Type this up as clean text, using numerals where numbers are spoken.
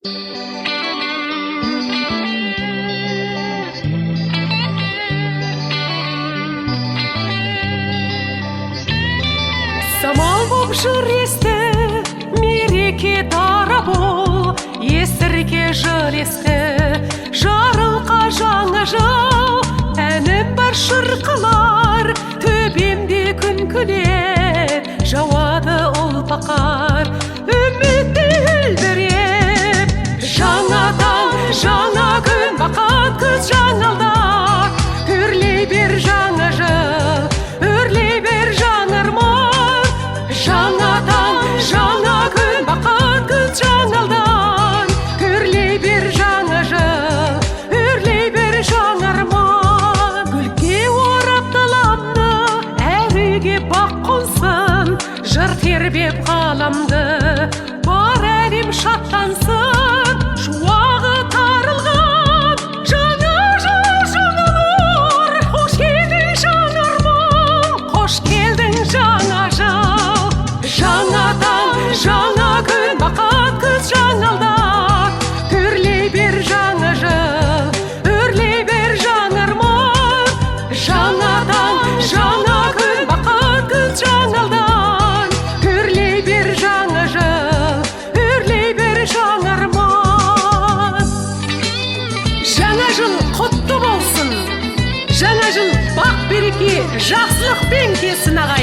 Самал боп жыр есті, мереке дара бол, есірге жыр есті, жарылқа жаңа жыл. Әнім бар шырқалар, төбемде күн күлер, жауады ұлпақар, үмітті үлбіреп. Жаңадан жаңа күн, бақыт күз жаңалдар, үрлей бер жаңа жыл, үрлей бер жаңа арман. Жаңадан жаңа күн, бақыт күз жаңалдан, үрлей бер жаңа жыл, үрлей бер жаңа арман. Гүлге орап даламды, әр үйге бақ қонсын, жыр тербеп ғаламды, бар әлем шаттансын. Шуағы тарылған жаңа жыл, жаңа нұр, қош келдің жаңа арман, қош келдің жаңа жыл. Жаңадан жаңа күн, бақыт күз жаңалдар, үрлей бер жаңа жыл, үрлей бер жаңа арман. Жаңадан жаңа күн, бақыт күз жаңалдар, үрлей бер жаңа жыл, үрлей бер жаңа арман. Жаңа жыл құтты болсын, жаңа жыл бақ береке, жақсылықпен келсін ағайын.